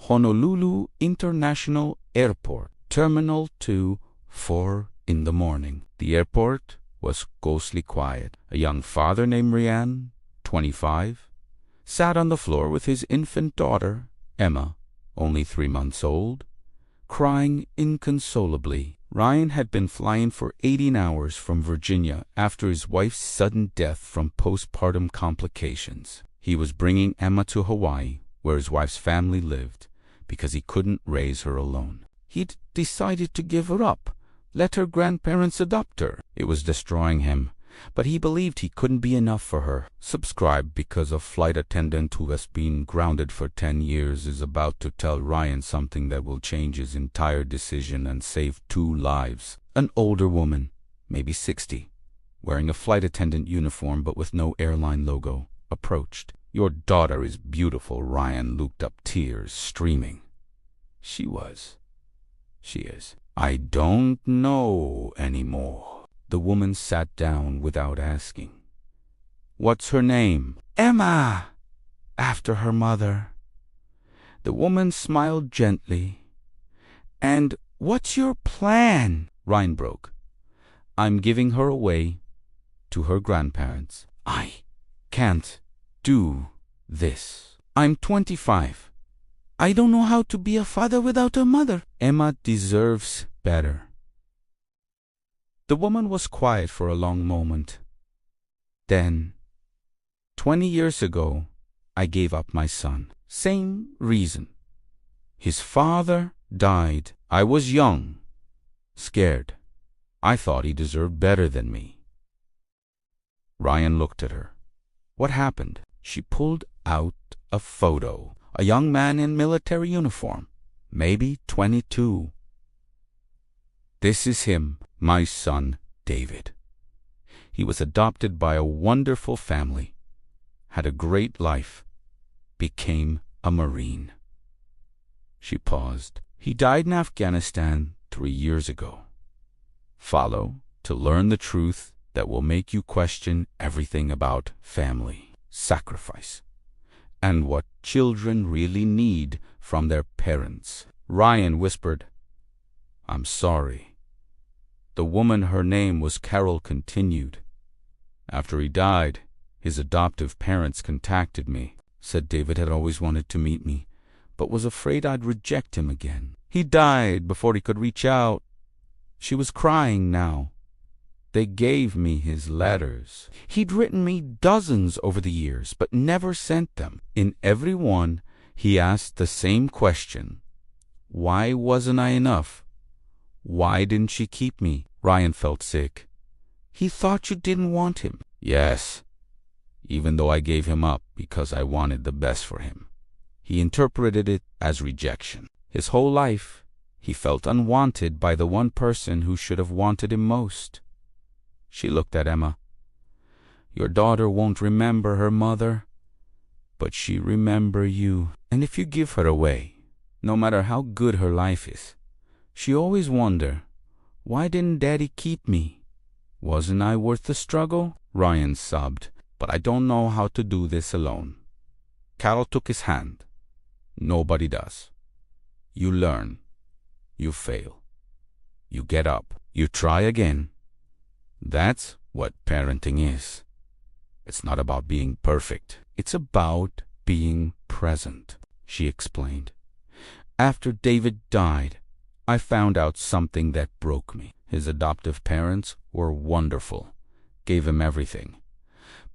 Honolulu International Airport, Terminal 2, 4 in the morning. The airport was ghostly quiet. A young father named Ryan, 25, sat on the floor with his infant daughter, Emma, only 3 months old, crying inconsolably. Ryan had been flying for 18 hours from Virginia after his wife's sudden death from postpartum complications. He was bringing Emma to Hawaii, where his wife's family lived, because he couldn't raise her alone. He'd decided to give her up, let her grandparents adopt her. It was destroying him, but he believed he couldn't be enough for her. Subscribe, because a flight attendant who has been grounded for 10 years is about to tell Ryan something that will change his entire decision and save 2 lives. An older woman, maybe 60, wearing a flight attendant uniform but with no airline logo, approached. "Your daughter is beautiful." Ryan looked up, tears streaming. She is. "I don't know anymore." The woman sat down without asking. "What's her name?" "Emma, after her mother." The woman smiled gently. "And what's your plan?" Ryan broke. "I'm giving her away to her grandparents." "I can't do this. I'm 25. I don't know how to be a father without a mother." "Emma deserves better." The woman was quiet for a long moment. Then, 20 years ago, I gave up my son. Same reason. His father died. I was young, scared. I thought he deserved better than me. Ryan looked at her. "What happened?" She pulled out a photo. A young man in military uniform, maybe 22. "This is him, my son, David. He was adopted by a wonderful family, had a great life, became a Marine." She paused. "He died in Afghanistan 3 years ago." Follow to learn the truth that will make you question everything about family, sacrifice, and what children really need from their parents. Ryan whispered, "I'm sorry." The woman, her name was Carol, continued. "After he died, his adoptive parents contacted me, said David had always wanted to meet me, but was afraid I'd reject him again. He died before he could reach out." She was crying now. "They gave me his letters. He'd written me dozens over the years, but never sent them. In every one, he asked the same question. Why wasn't I enough? Why didn't she keep me?" Ryan felt sick. "He thought you didn't want him." "Yes, even though I gave him up because I wanted the best for him." He interpreted it as rejection. His whole life, he felt unwanted by the one person who should have wanted him most. She looked at Emma. "Your daughter won't remember her mother, but she remember you. And if you give her away, no matter how good her life is, she always wonder, why didn't Daddy keep me? Wasn't I worth the struggle?" Ryan sobbed. "But I don't know how to do this alone." Carol took his hand. "Nobody does. You learn. You fail. You get up. You try again. That's what parenting is. It's not about being perfect. It's about being present," she explained. "After David died, I found out something that broke me. His adoptive parents were wonderful, gave him everything.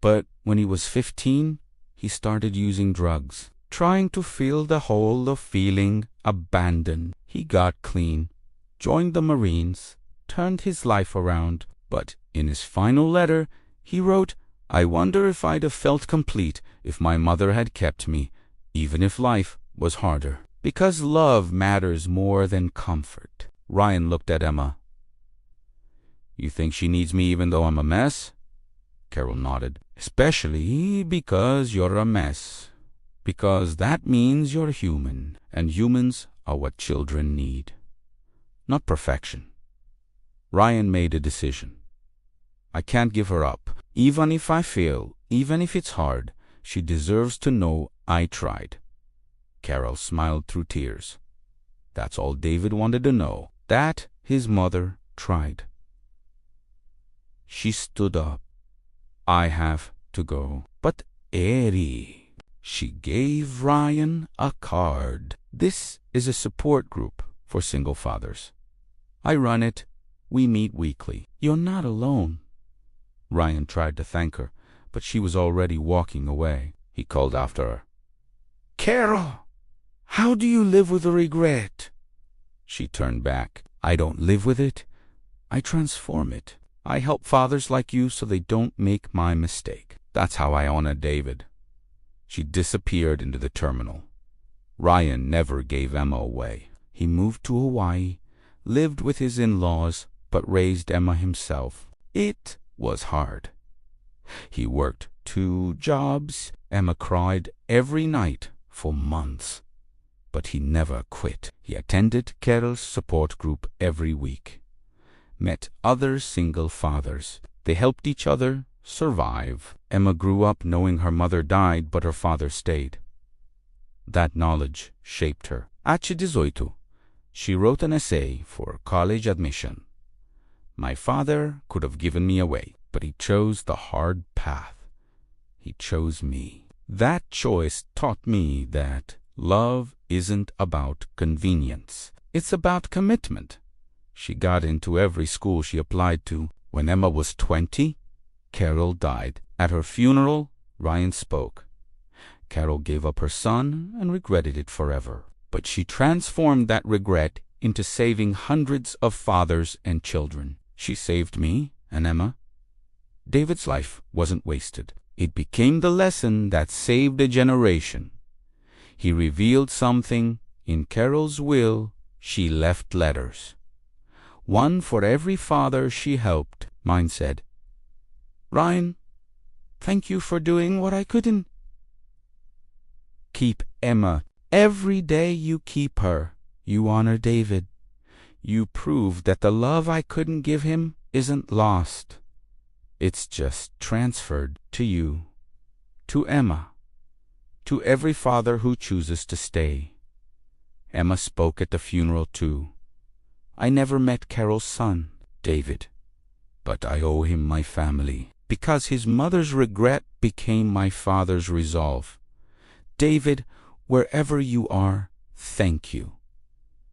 But when he was 15, he started using drugs, trying to fill the hole of feeling abandoned. He got clean, joined the Marines, turned his life around. But in his final letter, he wrote, 'I wonder if I'd have felt complete if my mother had kept me, even if life was harder.' Because love matters more than comfort." Ryan looked at Emma. "You think she needs me even though I'm a mess?" Carol nodded. "Especially because you're a mess. Because that means you're human, and humans are what children need. Not perfection." Ryan made a decision. "I can't give her up. Even if I fail, even if it's hard, she deserves to know I tried. Carol smiled through tears. That's all David wanted to know, that his mother tried. She stood up. I have to go. But Eddie, she gave Ryan a card. This is a support group for single fathers. I run it. We meet weekly. You're not alone. Ryan tried to thank her, but she was already walking away. He called after her. Carol, how do you live with the regret? She turned back. I don't live with it. I transform it. I help fathers like you so they don't make my mistake. That's how I honor David. She disappeared into the terminal. Ryan never gave Emma away. He moved to Hawaii, lived with his in-laws, but raised Emma himself. It was hard. He worked 2 jobs. Emma cried every night for months. But he never quit. He attended Carol's support group every week. Met other single fathers. They helped each other survive. Emma grew up knowing her mother died, but her father stayed. That knowledge shaped her. At 18, she wrote an essay for college admission. My father could have given me away, but he chose the hard path. He chose me. That choice taught me that love isn't about convenience. It's about commitment. She got into every school she applied to. When Emma was 20, Carol died. At her funeral, Ryan spoke. Carol gave up her son and regretted it forever. But she transformed that regret into saving hundreds of fathers and children. She saved me and Emma. David's life wasn't wasted. It became the lesson that saved a generation. He revealed something. In Carol's will, she left letters. One for every father she helped. Mine said, Ryan, thank you for doing what I couldn't. Keep Emma. Every day you keep her, you honor David. You prove that the love I couldn't give him isn't lost. It's just transferred to you, to Emma, to every father who chooses to stay. Emma spoke at the funeral too. I never met Carol's son, David, but I owe him my family, because his mother's regret became my father's resolve. David, wherever you are, thank you.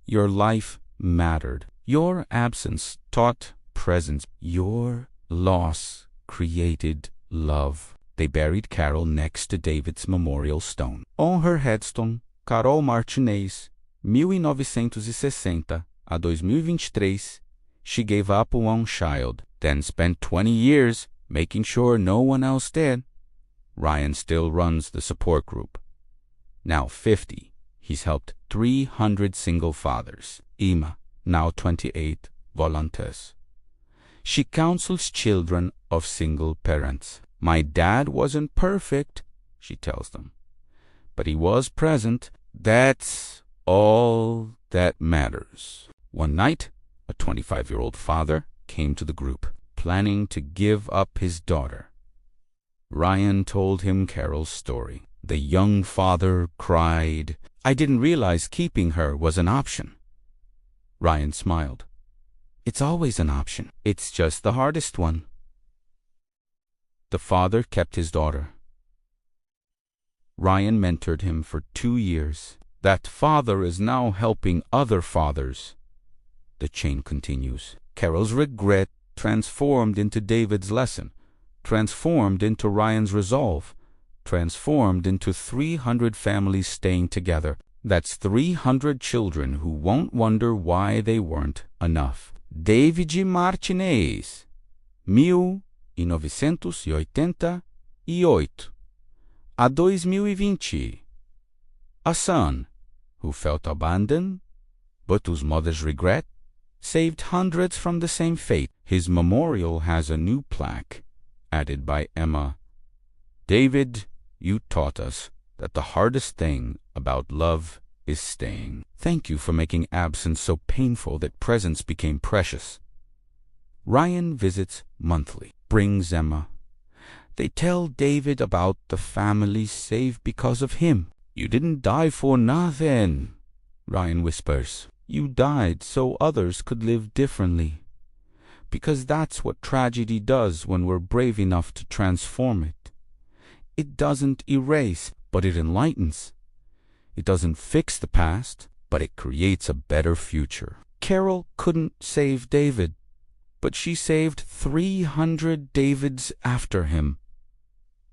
Your life mattered. Your absence taught presence. Your loss created love. They buried Carol next to David's memorial stone. On her headstone, Carol Martinez, 1960 a 2023, she gave up one child, then spent 20 years making sure no one else did. Ryan still runs the support group. Now 50, he's helped 300 single fathers. Emma, now 28, volunteers. She counsels children of single parents. My dad wasn't perfect, she tells them, but he was present. That's all that matters. One night, a 25-year-old father came to the group, planning to give up his daughter. Ryan told him Carol's story. The young father cried, I didn't realize keeping her was an option. Ryan smiled. It's always an option. It's just the hardest one. The father kept his daughter. Ryan mentored him for 2 years. That father is now helping other fathers. The chain continues. Carol's regret transformed into David's lesson, transformed into Ryan's resolve, transformed into 300 families staying together. That's 300 children who won't wonder why they weren't enough. David Martinez, 1988 a 2020. A son who felt abandoned, but whose mother's regret saved hundreds from the same fate. His memorial has a new plaque added by Emma. David, you taught us that the hardest thing about love is staying. Thank you for making absence so painful that presence became precious. Ryan visits monthly, brings Emma. They tell David about the families saved because of him. "You didn't die for nothing," Ryan whispers. "You died so others could live differently. Because that's what tragedy does when we're brave enough to transform it. It doesn't erase, but it enlightens. It doesn't fix the past, but it creates a better future." Carol couldn't save David, but she saved 300 Davids after him.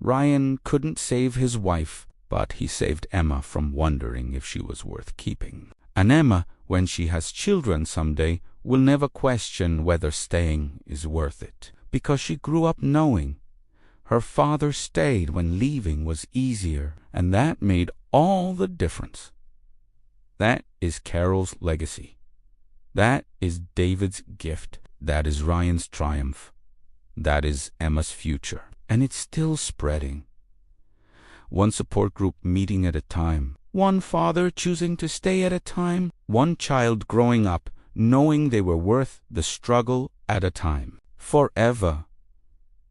Ryan couldn't save his wife, but he saved Emma from wondering if she was worth keeping. And Emma, when she has children someday, will never question whether staying is worth it, because she grew up knowing her father stayed when leaving was easier, and that made all the difference. That is Carol's legacy. That is David's gift. That is Ryan's triumph. That is Emma's future. And it's still spreading. One support group meeting at a time. One father choosing to stay at a time. One child growing up knowing they were worth the struggle at a time. Forever.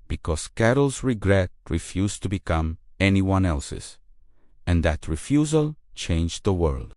Because Carol's regret refused to become anyone else's. And that refusal changed the world.